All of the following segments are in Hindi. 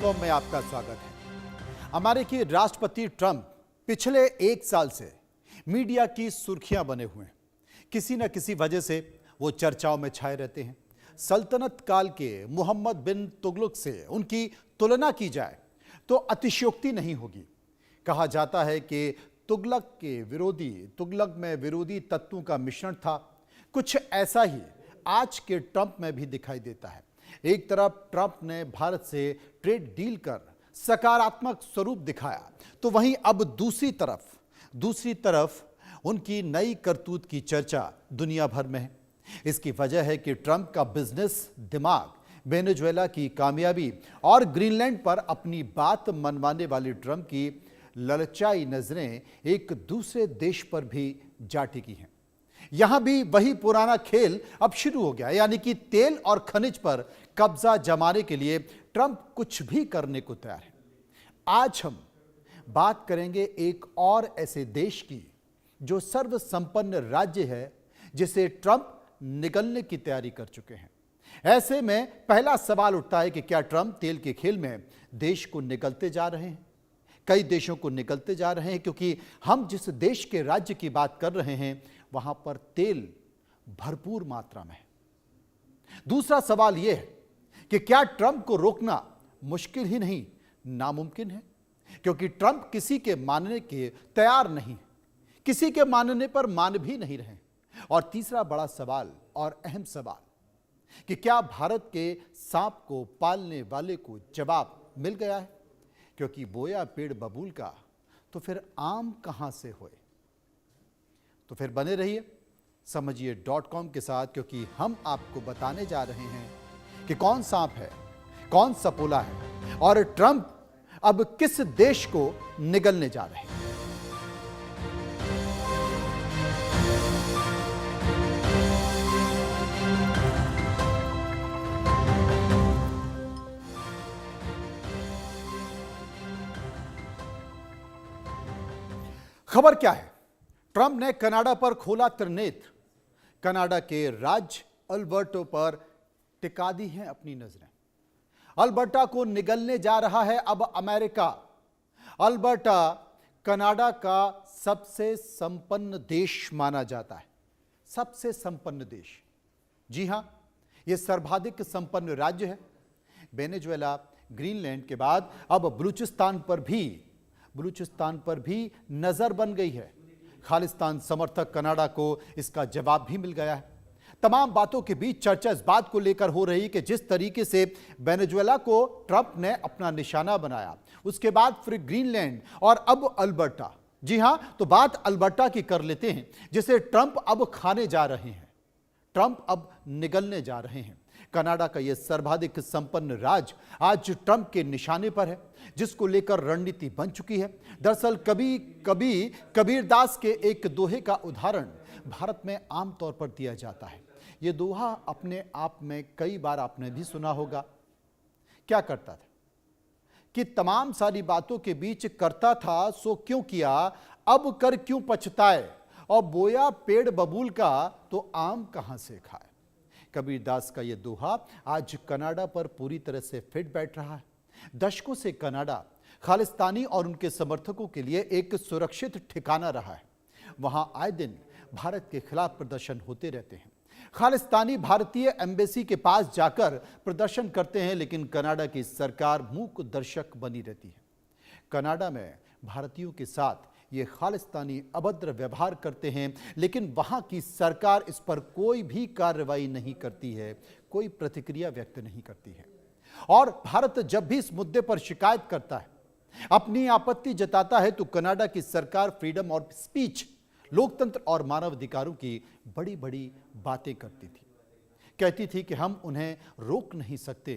में आपका स्वागत है। अमेरिकी राष्ट्रपति ट्रंप पिछले एक साल से मीडिया की सुर्खियां बने हुए हैं। किसी न किसी वजह से वो चर्चाओं में छाए रहते हैं। सल्तनत काल के मोहम्मद बिन तुगलक से उनकी तुलना की जाए तो अतिशयोक्ति नहीं होगी। कहा जाता है कि तुगलक में विरोधी तत्वों का मिश्रण था। कुछ ऐसा ही आज के ट्रंप में भी दिखाई देता है। एक तरफ ट्रंप ने भारत से ट्रेड डील कर सकारात्मक स्वरूप दिखाया, तो वहीं अब दूसरी तरफ उनकी नई करतूत की चर्चा दुनिया भर में है। इसकी वजह है कि ट्रंप का बिजनेस दिमाग, वेनेजुएला की कामयाबी और ग्रीनलैंड पर अपनी बात मनवाने वाली ट्रंप की ललचाई नजरें एक दूसरे देश पर भी जा टिकी हैं। यहां भी वही पुराना खेल अब शुरू हो गया, यानी कि तेल और खनिज पर कब्जा जमाने के लिए ट्रंप कुछ भी करने को तैयार है। आज हम बात करेंगे एक और ऐसे देश की जो सर्वसंपन्न राज्य है, जिसे ट्रंप निगलने की तैयारी कर चुके हैं। ऐसे में पहला सवाल उठता है कि क्या ट्रंप तेल के खेल में देश को निगलते जा रहे हैं? कई देशों को निगलते जा रहे हैं, क्योंकि हम जिस देश के राज्य की बात कर रहे हैं वहां पर तेल भरपूर मात्रा में है। दूसरा सवाल यह है कि क्या ट्रंप को रोकना मुश्किल ही नहीं, नामुमकिन है, क्योंकि ट्रंप किसी के मानने के तैयार नहीं, किसी के मानने पर मान भी नहीं रहे। और तीसरा बड़ा सवाल और अहम सवाल कि क्या भारत के सांप को पालने वाले को जवाब मिल गया है? क्योंकि बोया पेड़ बबूल का, तो फिर आम कहां से होए? तो फिर बने रहिए समझिए.com के साथ, क्योंकि हम आपको बताने जा रहे हैं कि कौन सांप है, कौन सपोला है और ट्रंप अब किस देश को निगलने जा रहे हैं। खबर क्या है? ट्रंप ने कनाडा पर खोला त्रिनेत्र। कनाडा के राज्य अल्बर्टा पर टिका दी हैं अपनी नजरें। अल्बर्टा को निगलने जा रहा है अब अमेरिका। अल्बर्टा कनाडा का सबसे संपन्न देश माना जाता है, सबसे संपन्न देश। जी हां, यह सर्वाधिक संपन्न राज्य है। वेनेजुएला, ग्रीनलैंड के बाद अब बलूचिस्तान पर भी नजर बन गई है। खालिस्तान समर्थक कनाडा को इसका जवाब भी मिल गया है। तमाम बातों के बीच चर्चा इस बात को लेकर हो रही कि जिस तरीके से वेनेजुएला को ट्रंप ने अपना निशाना बनाया, उसके बाद फिर ग्रीनलैंड और अब अल्बर्टा। जी हां, तो बात अल्बर्टा की कर लेते हैं, जिसे ट्रंप अब खाने जा रहे हैं, ट्रंप अब निगलने जा रहे हैं। कनाडा का यह सर्वाधिक संपन्न राज्य आज ट्रंप के निशाने पर है, जिसको लेकर रणनीति बन चुकी है। दरअसल कभी कबीरदास के एक दोहे का उदाहरण भारत में आमतौर पर दिया जाता है। यह दोहा अपने आप में कई बार आपने भी सुना होगा। क्या करता था कि तमाम सारी बातों के बीच करता था सो क्यों किया, अब कर क्यों पछताए, और बोया पेड़ बबूल का तो आम कहां से खाए। कबीरदास का यह दोहा आज कनाडा पर पूरी तरह से फिट बैठ रहा है। दशकों से कनाडा खालिस्तानी और उनके समर्थकों के लिए एक सुरक्षित ठिकाना रहा है। वहां आए दिन भारत के खिलाफ प्रदर्शन होते रहते हैं। खालिस्तानी भारतीय एम्बेसी के पास जाकर प्रदर्शन करते हैं, लेकिन कनाडा की सरकार मूक दर्शक बनी रहती है। कनाडा में भारतीयों के साथ ये खालिस्तानी अभद्र व्यवहार करते हैं, लेकिन वहां की सरकार इस पर कोई भी कार्रवाई नहीं करती है, कोई प्रतिक्रिया व्यक्त नहीं करती है। और भारत जब भी इस मुद्दे पर शिकायत करता है, अपनी आपत्ति जताता है, तो कनाडा की सरकार फ्रीडम ऑफ स्पीच, लोकतंत्र और मानवाधिकारों की बड़ी बड़ी बातें करती थी। कहती थी कि हम उन्हें रोक नहीं सकते,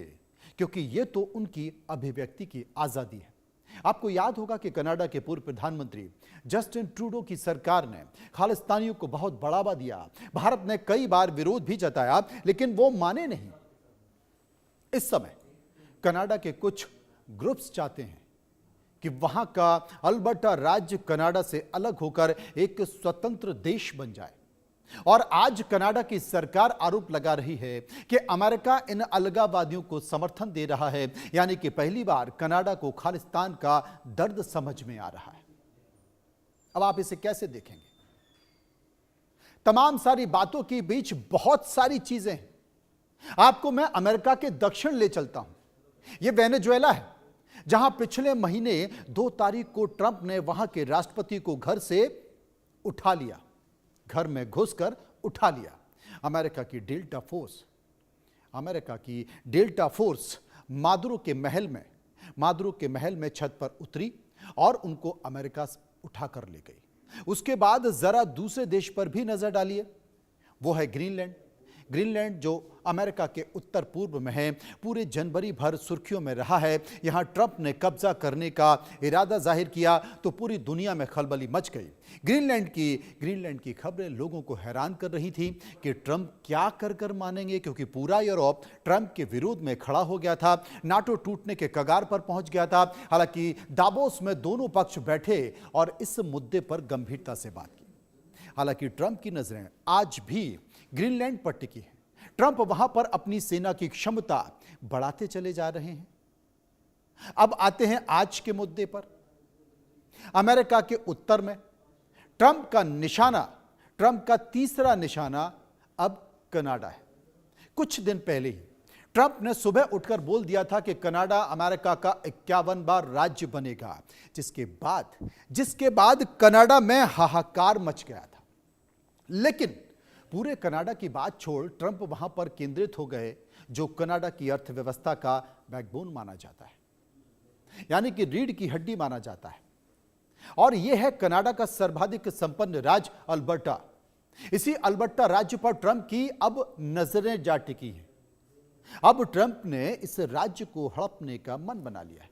क्योंकि ये तो उनकी अभिव्यक्ति की आजादी है। आपको याद होगा कि कनाडा के पूर्व प्रधानमंत्री जस्टिन ट्रूडो की सरकार ने खालिस्तानियों को बहुत बढ़ावा दिया। भारत ने कई बार विरोध भी जताया, लेकिन वो माने नहीं। इस समय कनाडा के कुछ ग्रुप्स चाहते हैं कि वहां का अल्बर्टा राज्य कनाडा से अलग होकर एक स्वतंत्र देश बन जाए। और आज कनाडा की सरकार आरोप लगा रही है कि अमेरिका इन अलगाववादियों को समर्थन दे रहा है, यानी कि पहली बार कनाडा को खालिस्तान का दर्द समझ में आ रहा है। अब आप इसे कैसे देखेंगे? तमाम सारी बातों के बीच बहुत सारी चीजें हैं। आपको मैं अमेरिका के दक्षिण ले चलता हूं। यह वेनेजुएला है, जहां पिछले महीने 2 तारीख को ट्रंप ने वहां के राष्ट्रपति को घर से उठा लिया, घर में घुसकर उठा लिया। अमेरिका की डेल्टा फोर्स मादुरो के महल में छत पर उतरी और उनको अमेरिका से उठाकर ले गई। उसके बाद जरा दूसरे देश पर भी नजर डालिए, वो है ग्रीनलैंड जो अमेरिका के उत्तर पूर्व में है। पूरे जनवरी भर सुर्खियों में रहा है। यहां ट्रंप ने कब्जा करने का इरादा जाहिर किया तो पूरी दुनिया में खलबली मच गई। ग्रीनलैंड की खबरें लोगों को हैरान कर रही थी कि ट्रंप क्या कर मानेंगे, क्योंकि पूरा यूरोप ट्रंप के विरोध में खड़ा हो गया था। नाटो टूटने के कगार पर पहुंच गया था। हालांकि दावोस में दोनों पक्ष बैठे और इस मुद्दे पर गंभीरता से बात की। हालांकि ट्रंप की नजरें आज भी ग्रीनलैंड पर टिकी है। ट्रंप वहां पर अपनी सेना की क्षमता बढ़ाते चले जा रहे हैं। अब आते हैं आज के मुद्दे पर। अमेरिका के उत्तर में ट्रंप का तीसरा निशाना अब कनाडा है। कुछ दिन पहले ही ट्रंप ने सुबह उठकर बोल दिया था कि कनाडा अमेरिका का 51 बार राज्य बनेगा, जिसके बाद कनाडा में हाहाकार मच गया था। लेकिन पूरे कनाडा की बात छोड़ ट्रंप वहां पर केंद्रित हो गए जो कनाडा की अर्थव्यवस्था का बैकबोन माना जाता है, यानी कि रीढ़ की हड्डी माना जाता है। और यह है कनाडा का सर्वाधिक संपन्न राज्य अल्बर्टा। इसी अल्बर्टा राज्य पर ट्रंप की अब नजरें जा टिकी हैं। अब ट्रंप ने इस राज्य को हड़पने का मन बना लिया है।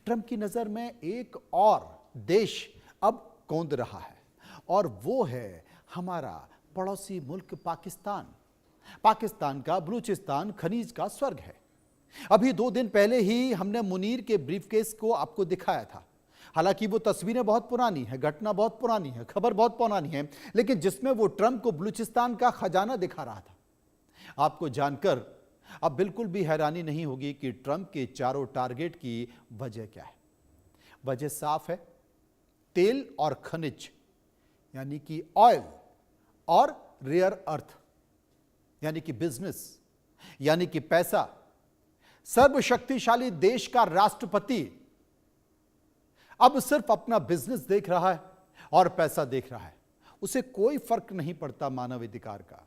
ट्रंप की नजर में एक और देश अब कौंध रहा है और वो है हमारा पड़ोसी मुल्क पाकिस्तान का बलूचिस्तान खनीज का स्वर्ग है। अभी 2 दिन पहले ही हमने मुनीर के ब्रीफकेस को आपको दिखाया था। हालांकि वो तस्वीरें बहुत पुरानी है, घटना बहुत पुरानी है, खबर बहुत पुरानी है, लेकिन जिसमें वो ट्रंप को बलूचिस्तान का खजाना दिखा रहा था। आपको जानकर अब बिल्कुल भी हैरानी नहीं होगी कि ट्रंप के चारों टारगेट की वजह क्या है। वजह साफ है, तेल और खनिज यानी कि ऑयल और रेयर अर्थ यानी कि बिजनेस यानी कि पैसा। सर्वशक्तिशाली देश का राष्ट्रपति अब सिर्फ अपना बिजनेस देख रहा है और पैसा देख रहा है। उसे कोई फर्क नहीं पड़ता मानवाधिकार का,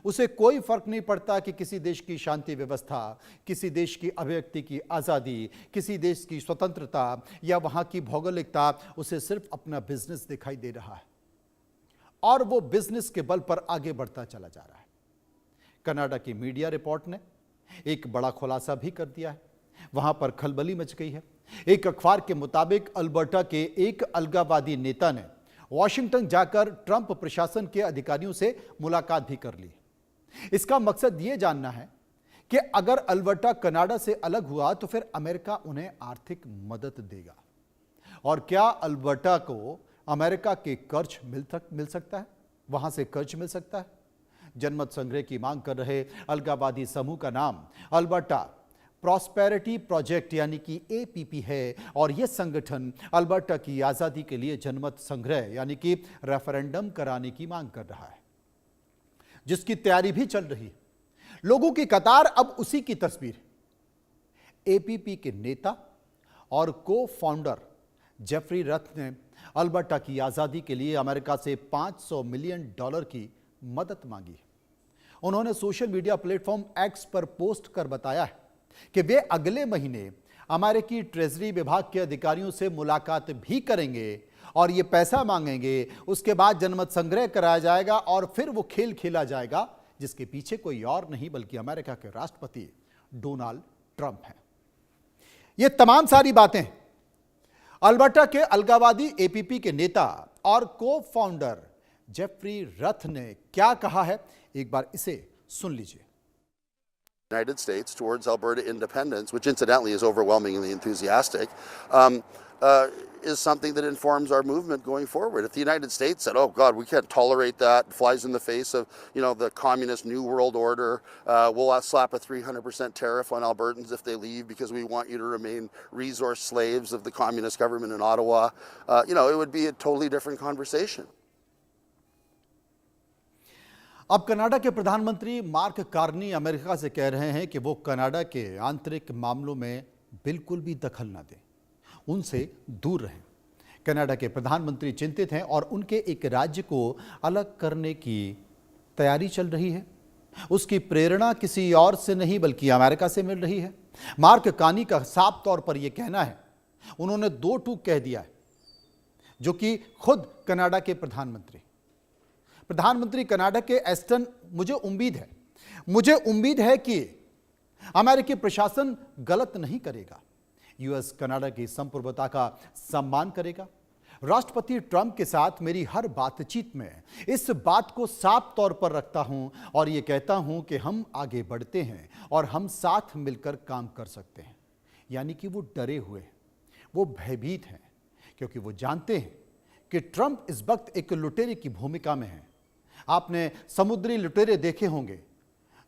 उसे कोई फर्क नहीं पड़ता कि किसी देश की शांति व्यवस्था, किसी देश की अभिव्यक्ति की आजादी, किसी देश की स्वतंत्रता या वहां की भौगोलिकता। उसे सिर्फ अपना बिजनेस दिखाई दे रहा है और वो बिजनेस के बल पर आगे बढ़ता चला जा रहा है। कनाडा की मीडिया रिपोर्ट ने एक बड़ा खुलासा भी कर दिया है। वहां पर खलबली मच गई है। एक अखबार के मुताबिक अल्बर्टा के एक अलगाववादी नेता ने वॉशिंगटन जाकर ट्रंप प्रशासन के अधिकारियों से मुलाकात भी कर ली। इसका मकसद यह जानना है कि अगर अल्बर्टा कनाडा से अलग हुआ तो फिर अमेरिका उन्हें आर्थिक मदद देगा और क्या अल्बर्टा को अमेरिका के कर्ज मिल सकता है, वहां से कर्ज मिल सकता है। जनमत संग्रह की मांग कर रहे अलगाववादी समूह का नाम अल्बर्टा प्रॉस्पेरिटी प्रोजेक्ट यानी कि APP है और यह संगठन अल्बर्टा की आजादी के लिए जनमत संग्रह यानी कि रेफरेंडम कराने की मांग कर रहा है, जिसकी तैयारी भी चल रही है। लोगों की कतार अब उसी की तस्वीर है। APP के नेता और को-फाउंडर जेफरी रथ ने अल्बर्टा की आजादी के लिए अमेरिका से $500 मिलियन की मदद मांगी है। उन्होंने सोशल मीडिया प्लेटफॉर्म एक्स पर पोस्ट कर बताया है कि वे अगले महीने अमेरिकी ट्रेजरी विभाग के अधिकारियों से मुलाकात भी करेंगे और ये पैसा मांगेंगे। उसके बाद जनमत संग्रह कराया जाएगा और फिर वो खेल खेला जाएगा जिसके पीछे कोई और नहीं बल्कि अमेरिका के राष्ट्रपति डोनाल्ड ट्रंप हैं। ये तमाम सारी बातें अल्बर्टा के अलगाववादी APP के नेता और को-फाउंडर जेफरी रथ ने क्या कहा है, एक बार इसे सुन लीजिए। United States towards Alberta independence, which incidentally is overwhelmingly enthusiastic, is something that informs our movement going forward. If the United States said, "Oh God, we can't tolerate that," flies in the face of the communist New World Order. We'll slap a 300% tariff on Albertans if they leave because we want you to remain resource slaves of the communist government in Ottawa. It would be a totally different conversation. अब कनाडा के प्रधानमंत्री मार्क कार्नी अमेरिका से कह रहे हैं कि वो कनाडा के आंतरिक मामलों में बिल्कुल भी दखल न दें, उनसे दूर रहें। कनाडा के प्रधानमंत्री चिंतित हैं और उनके एक राज्य को अलग करने की तैयारी चल रही है। उसकी प्रेरणा किसी और से नहीं बल्कि अमेरिका से मिल रही है। मार्क कार्नी का साफ तौर पर यह कहना है, उन्होंने दो टूक कह दिया है, जो कि खुद कनाडा के प्रधानमंत्री कनाडा के एस्टन, मुझे उम्मीद है कि अमेरिकी प्रशासन गलत नहीं करेगा, यूएस कनाडा की संप्रभुता का सम्मान करेगा। राष्ट्रपति ट्रंप के साथ मेरी हर बातचीत में इस बात को साफ तौर पर रखता हूं और यह कहता हूं कि हम आगे बढ़ते हैं और हम साथ मिलकर काम कर सकते हैं। यानी कि वो डरे हुए हैं, वो भयभीत हैं, क्योंकि वो जानते हैं कि ट्रंप इस वक्त एक लुटेरे की भूमिका में है। आपने समुद्री लुटेरे देखे होंगे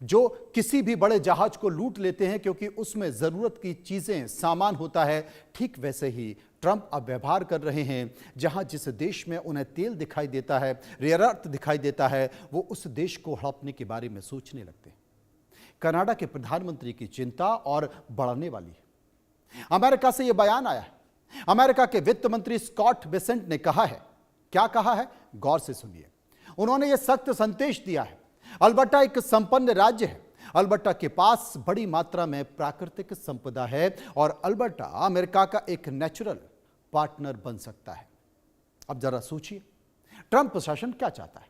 जो किसी भी बड़े जहाज को लूट लेते हैं क्योंकि उसमें जरूरत की चीजें, सामान होता है। ठीक वैसे ही ट्रंप अब व्यवहार कर रहे हैं, जहां जिस देश में उन्हें तेल दिखाई देता है, रेयर अर्थ दिखाई देता है, वो उस देश को हड़पने के बारे में सोचने लगते हैं। कनाडा के प्रधानमंत्री की चिंता और बढ़ने वाली है। अमेरिका से यह बयान आया है। अमेरिका के वित्त मंत्री स्कॉट बेसेंट ने कहा है, क्या कहा है, गौर से सुनिए। उन्होंने यह सख्त संदेश दिया है, अल्बर्टा एक संपन्न राज्य है, अल्बर्टा के पास बड़ी मात्रा में प्राकृतिक संपदा है और अल्बर्टा अमेरिका का एक नेचुरल पार्टनर बन सकता है। अब जरा सोचिए, ट्रंप प्रशासन क्या चाहता है,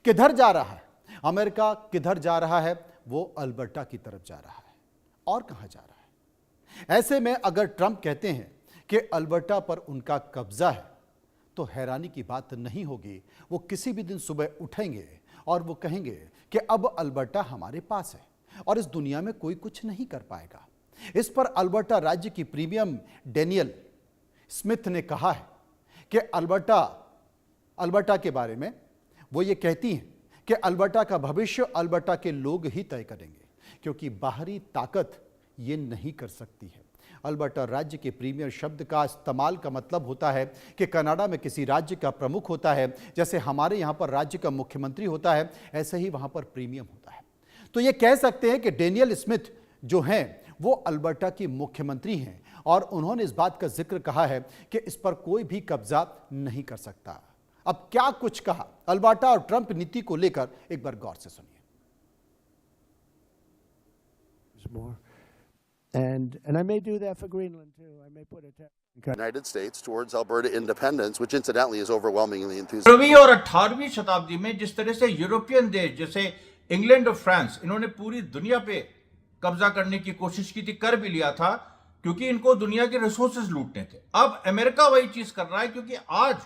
किधर जा रहा है अमेरिका, किधर जा रहा है, वो अल्बर्टा की तरफ जा रहा है। और कहां जा रहा है? ऐसे में अगर ट्रंप कहते हैं कि अल्बर्टा पर उनका कब्जा है, तो हैरानी की बात नहीं होगी। वो किसी भी दिन सुबह उठेंगे और वो कहेंगे कि अब अल्बर्टा हमारे पास है और इस दुनिया में कोई कुछ नहीं कर पाएगा। इस पर अल्बर्टा राज्य की प्रीमियम डेनियल स्मिथ ने कहा है कि अल्बर्टा के बारे में वो ये कहती हैं कि अल्बर्टा का भविष्य अल्बर्टा के लोग ही तय करेंगे, क्योंकि बाहरी ताकत ये नहीं कर सकती है। अल्बर्टा राज्य के प्रीमियर शब्द का इस्तेमाल का मतलब होता है कि कनाडा में किसी राज्य का प्रमुख होता है, जैसे हमारे यहाँ पर राज्य का मुख्यमंत्री होता है, ऐसे ही वहाँ पर प्रीमियम होता है। तो ये कह सकते हैं कि डेनियल स्मिथ जो हैं वो अल्बर्टा की मुख्यमंत्री हैं और उन्होंने इस बात का जिक्र कहा है कि इस पर कोई भी कब्जा नहीं कर सकता। अब क्या कुछ कहा अल्बर्टा और ट्रंप नीति को लेकर, एक बार गौर से सुनिए। And I may do that for Greenland too. I may put a United States towards Alberta independence, which incidentally is overwhelmingly enthusiastic. 16वीं और 18वीं शताब्दी में जिस तरह से यूरोपियन देश जैसे इंग्लैंड और फ्रांस, इन्होंने पूरी दुनिया पे कब्जा करने की कोशिश की थी, कर भी लिया था, क्योंकि इनको दुनिया के रिसोर्सेज लूटने थे। अब अमेरिका वही चीज कर रहा है, क्योंकि आज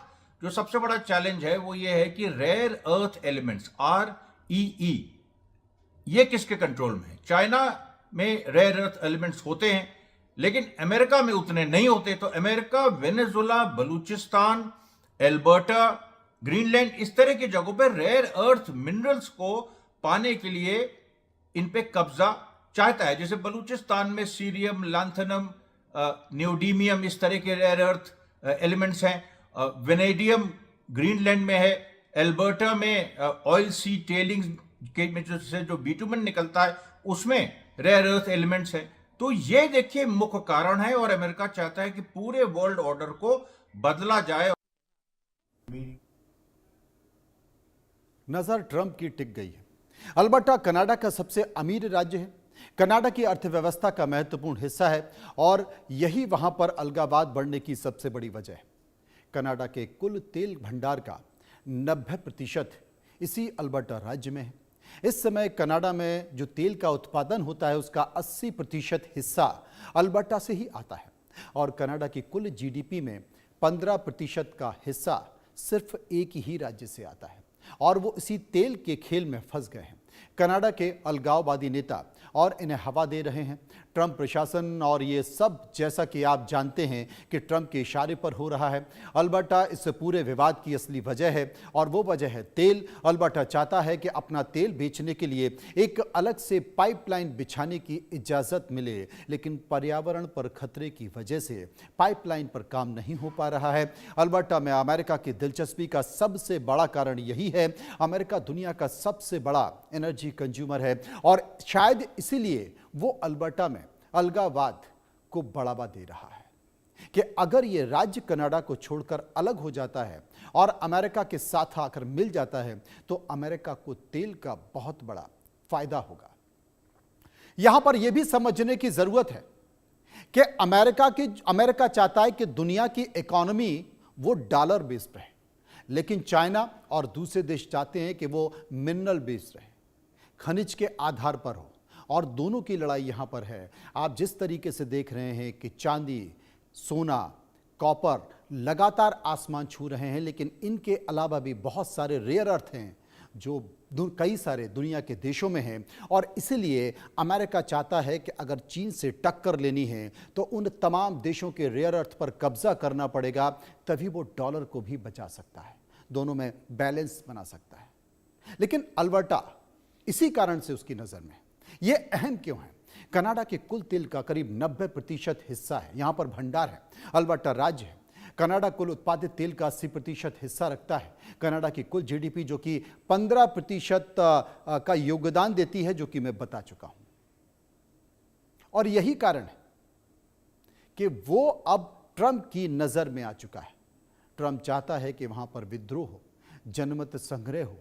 जो सबसे बड़ा चैलेंज है वो ये है कि रेयर अर्थ एलिमेंट्स REE ये किसके कंट्रोल में है। चाइना में रेयर अर्थ एलिमेंट्स होते हैं, लेकिन अमेरिका में उतने नहीं होते। तो America Venezuela, Balochistan, Alberta, Greenland, इस तरह की जगहों पर रेयर अर्थ मिनरल्स को पाने के लिए इन पे कब्जा चाहता है। जैसे बलूचिस्तान में सीरियम, लैंथेनम, न्यूडीमियम, इस तरह के रेयर अर्थ एलिमेंट्स हैं। वेनेडियम ग्रीनलैंड में है। एल्बर्टा में ऑयल सी टेलिंग्स के में जो बिटुमेन निकलता है उसमें रेयर अर्थ एलिमेंट्स है। तो ये देखिए मुख्य कारण है, और अमेरिका चाहता है कि पूरे वर्ल्ड ऑर्डर को बदला जाए। नजर ट्रंप की टिक गई है। अल्बर्टा कनाडा का सबसे अमीर राज्य है, कनाडा की अर्थव्यवस्था का महत्वपूर्ण हिस्सा है और यही वहां पर अलगाववाद बढ़ने की सबसे बड़ी वजह है। कनाडा के कुल तेल भंडार का 90% इसी अल्बर्टा राज्य में है। इस समय कनाडा में जो तेल का उत्पादन होता है उसका 80% हिस्सा अल्बर्टा से ही आता है और कनाडा की कुल जीडीपी में 15% का हिस्सा सिर्फ एक ही राज्य से आता है और वो इसी तेल के खेल में फंस गए हैं। कनाडा के अलगाववादी नेता और इन्हें हवा दे रहे हैं। ट्रंप प्रशासन और ये सब जैसा कि आप जानते हैं कि ट्रंप के इशारे पर हो रहा है। अल्बर्टा इस पूरे विवाद की असली वजह है और वो वजह है तेल। अल्बर्टा चाहता है कि अपना तेल बेचने के लिए एक अलग से पाइपलाइन बिछाने की इजाज़त मिले, लेकिन पर्यावरण पर खतरे की वजह से पाइपलाइन पर काम नहीं हो पा रहा है। अल्बर्टा में अमेरिका की दिलचस्पी का सबसे बड़ा कारण यही है, अमेरिका दुनिया का सबसे बड़ा एनर्जी कंज्यूमर है और शायद इसीलिए वो अल्बर्टा में अलगाववाद को बढ़ावा दे रहा है कि अगर ये राज्य कनाडा को छोड़कर अलग हो जाता है और अमेरिका के साथ आकर मिल जाता है तो अमेरिका को तेल का बहुत बड़ा फायदा होगा। यहां पर यह भी समझने की जरूरत है कि अमेरिका चाहता है कि दुनिया की इकोनॉमी वो डॉलर बेस्ड रहे, लेकिन चाइना और दूसरे देश चाहते हैं कि वो मिनरल बेस्ड रहे, खनिज के आधार पर हो, और दोनों की लड़ाई यहां पर है। आप जिस तरीके से देख रहे हैं कि चांदी, सोना, कॉपर लगातार आसमान छू रहे हैं, लेकिन इनके अलावा भी बहुत सारे रेयर अर्थ हैं जो कई सारे दुनिया के देशों में हैं और इसलिए अमेरिका चाहता है कि अगर चीन से टक्कर लेनी है तो उन तमाम देशों के रेयर अर्थ पर कब्जा करना पड़ेगा, तभी वो डॉलर को भी बचा सकता है, दोनों में बैलेंस बना सकता है। लेकिन अल्बर्टा इसी कारण से उसकी नज़र में ये अहम क्यों है? कनाडा के कुल तेल का करीब 90% हिस्सा है, यहां पर भंडार है। अल्बर्टा राज्य है, कनाडा कुल उत्पादित तेल का 80% हिस्सा रखता है। कनाडा की कुल जीडीपी जो कि 15% का योगदान देती है, जो कि मैं बता चुका हूं। और यही कारण है कि वो अब ट्रंप की नजर में आ चुका है। ट्रंप चाहता है कि वहां पर विद्रोह हो, जनमत संग्रह हो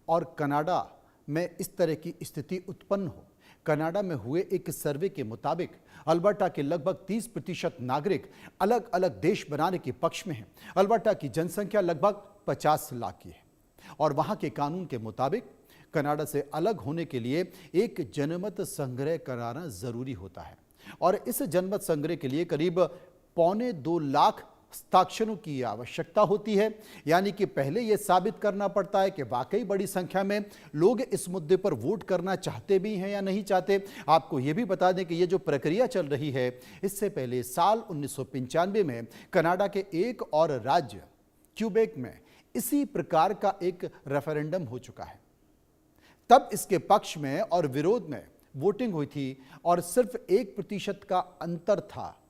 और कनाडा में इस तरह की स्थिति उत्पन्न हो। कनाडा में हुए एक सर्वे के मुताबिक अल्बर्टा के लगभग 30% नागरिक अलग अलग देश बनाने के पक्ष में हैं। अल्बर्टा की जनसंख्या लगभग 50 लाख की है और वहां के कानून के मुताबिक कनाडा से अलग होने के लिए एक जनमत संग्रह कराना जरूरी होता है और इस जनमत संग्रह के लिए करीब 1.25 लाख हस्ताक्षरों की आवश्यकता होती है। यानी कि पहले यह साबित करना पड़ता है कि वाकई बड़ी संख्या में लोग इस मुद्दे पर वोट करना चाहते भी हैं या नहीं चाहते। आपको यह भी बता दें कि यह जो प्रक्रिया चल रही है, इससे पहले साल 1995 में कनाडा के एक और राज्य क्यूबेक में इसी प्रकार का एक रेफरेंडम हो चुका है। तब इसके पक्ष में और विरोध में वोटिंग हुई थी और सिर्फ 1% का अंतर था।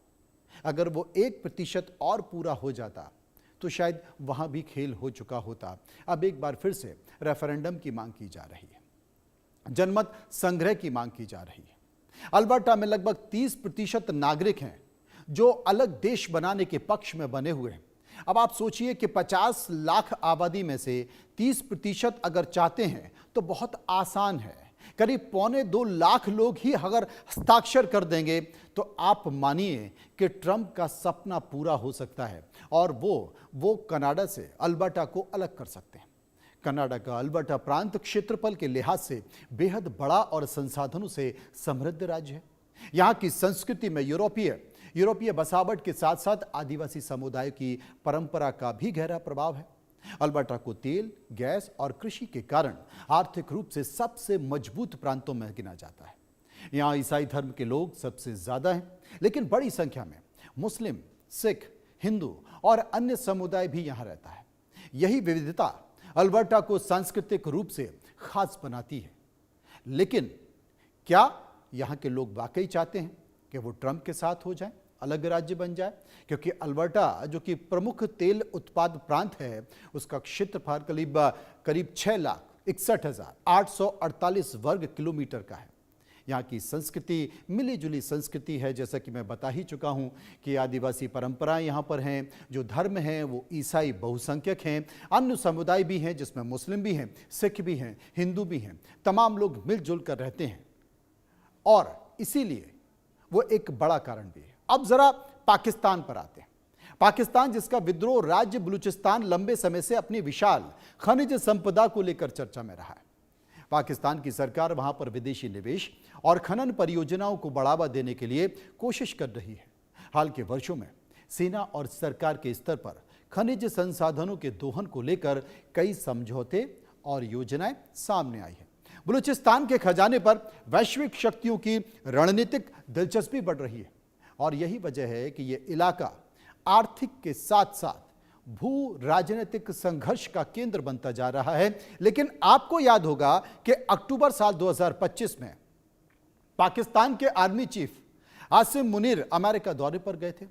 अगर वो 1% और पूरा हो जाता तो शायद वहां भी खेल हो चुका होता। अब एक बार फिर से रेफरेंडम की मांग की जा रही है, जनमत संग्रह की मांग की जा रही है। अल्बर्टा में लगभग 30% नागरिक हैं जो अलग देश बनाने के पक्ष में बने हुए हैं। अब आप सोचिए कि 50 लाख आबादी में से 30% अगर चाहते हैं तो बहुत आसान है। करीब 1.25 लाख लोग ही अगर हस्ताक्षर कर देंगे तो आप मानिए कि ट्रंप का सपना पूरा हो सकता है और वो कनाडा से अल्बर्टा को अलग कर सकते हैं। कनाडा का अल्बर्टा प्रांत क्षेत्रफल के लिहाज से बेहद बड़ा और संसाधनों से समृद्ध राज्य है। यहाँ की संस्कृति में यूरोपीय बसावट के साथ साथ आदिवासी समुदाय की परंपरा का भी गहरा प्रभाव है। अल्बर्टा को तेल, गैस और कृषि के कारण आर्थिक रूप से सबसे मजबूत प्रांतों में गिना जाता है। यहाँ ईसाई धर्म के लोग सबसे ज्यादा हैं, लेकिन बड़ी संख्या में मुस्लिम, सिख, हिंदू और अन्य समुदाय भी यहाँ रहता है। यही विविधता अल्बर्टा को सांस्कृतिक रूप से खास बनाती है। लेकिन क्या यहाँ के लोग वाकई चाहते हैं कि वो ट्रंप के साथ हो जाए, अलग राज्य बन जाए? क्योंकि अल्बर्टा जो कि प्रमुख तेल उत्पाद प्रांत है, उसका क्षेत्रफल करीब 6,61,848 वर्ग किलोमीटर का है। यहाँ की संस्कृति मिली जुली संस्कृति है, जैसा कि मैं बता ही चुका हूँ कि आदिवासी परंपराएं यहाँ पर हैं। जो धर्म हैं वो ईसाई बहुसंख्यक हैं, अन्य समुदाय भी हैं जिसमें मुस्लिम भी हैं, सिख भी हैं, हिंदू भी हैं। तमाम लोग मिलजुल कर रहते हैं और इसीलिए वो एक बड़ा कारण भी है। अब जरा पाकिस्तान पर आते हैं। पाकिस्तान जिसका विद्रोह राज्य बलूचिस्तान लंबे समय से अपनी विशाल खनिज संपदा को लेकर चर्चा में रहा है। पाकिस्तान की सरकार वहां पर विदेशी निवेश और खनन परियोजनाओं को बढ़ावा देने के लिए कोशिश कर रही है। हाल के वर्षों में सेना और सरकार के स्तर पर खनिज संसाधनों के दोहन को लेकर कई समझौते और योजनाएं सामने आई हैं। बलूचिस्तान के खजाने पर वैश्विक शक्तियों की रणनीतिक दिलचस्पी बढ़ रही है और यही वजह है कि यह इलाका आर्थिक के साथ साथ भू राजनीतिक संघर्ष का केंद्र बनता जा रहा है। लेकिन आपको याद होगा कि अक्टूबर साल 2025 में पाकिस्तान के army chief Asim Munir America दौरे पर गए थे।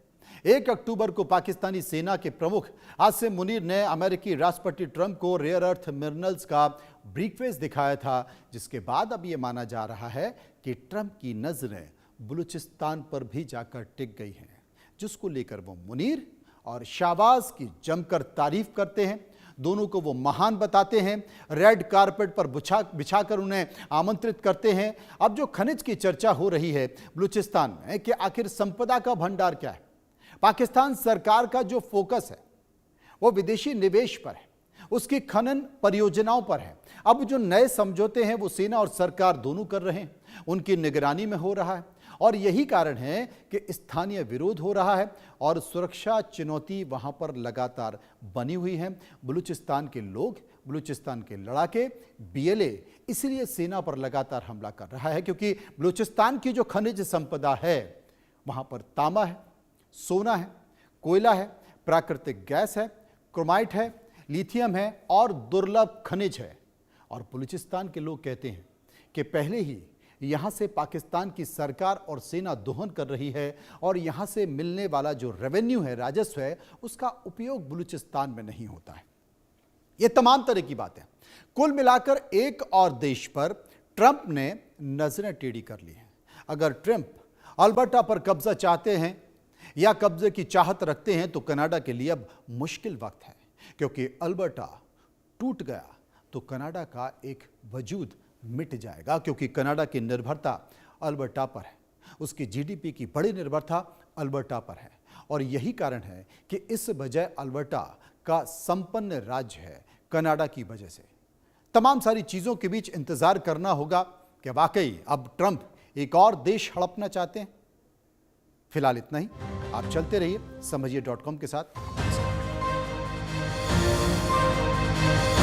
1 अक्टूबर को पाकिस्तानी सेना के प्रमुख आसिम मुनीर ने अमेरिकी राष्ट्रपति ट्रंप को रेयर अर्थ मिनरल्स का ब्रीफकेस दिखाया था, जिसके बाद अब यह माना जा रहा है कि ट्रंप की नजरें बलूचिस्तान पर भी जाकर टिक गई हैं, जिसको लेकर वो मुनीर और शाहबाज की जमकर तारीफ करते हैं। दोनों को वो महान बताते हैं, रेड कारपेट पर बिछाकर उन्हें आमंत्रित करते हैं। अब जो खनिज की चर्चा हो रही है बलूचिस्तान में कि आखिर संपदा का भंडार क्या है, पाकिस्तान सरकार का जो फोकस है वो विदेशी निवेश पर है, उसकी खनन परियोजनाओं पर है। अब जो नए समझौते हैं वो सेना और सरकार दोनों कर रहे हैं, उनकी निगरानी में हो रहा है और यही कारण है कि स्थानीय विरोध हो रहा है और सुरक्षा चुनौती वहां पर लगातार बनी हुई है। बलूचिस्तान के लोग, बलूचिस्तान के लड़ाके BLA इसलिए सेना पर लगातार हमला कर रहा है क्योंकि बलूचिस्तान की जो खनिज संपदा है वहां पर तांबा है, सोना है, कोयला है, प्राकृतिक गैस है, क्रोमाइट है, लिथियम है और दुर्लभ खनिज है। और बलूचिस्तान के लोग कहते हैं कि पहले ही यहां से पाकिस्तान की सरकार और सेना दोहन कर रही है और यहां से मिलने वाला जो रेवेन्यू है, राजस्व है, उसका उपयोग बलूचिस्तान में नहीं होता है। ये तमाम तरह की बातें कुल मिलाकर एक और देश पर ट्रंप ने नजरें टेढ़ी कर ली हैं। अगर ट्रंप अल्बर्टा पर कब्जा चाहते हैं या कब्जे की चाहत रखते हैं तो कनाडा के लिए अब मुश्किल वक्त है, क्योंकि अल्बर्टा टूट गया तो कनाडा का एक वजूद मिट जाएगा, क्योंकि कनाडा की निर्भरता अल्बर्टा पर है, उसकी GDP की बड़ी निर्भरता अल्बर्टा पर है और यही कारण है कि इस वजह अल्बर्टा का संपन्न राज्य है कनाडा की वजह से। तमाम सारी चीज़ों के बीच इंतजार करना होगा कि वाकई अब ट्रंप एक और देश हड़पना चाहते हैं। फिलहाल इतना ही, आप चलते रहिए समझिए.com के साथ।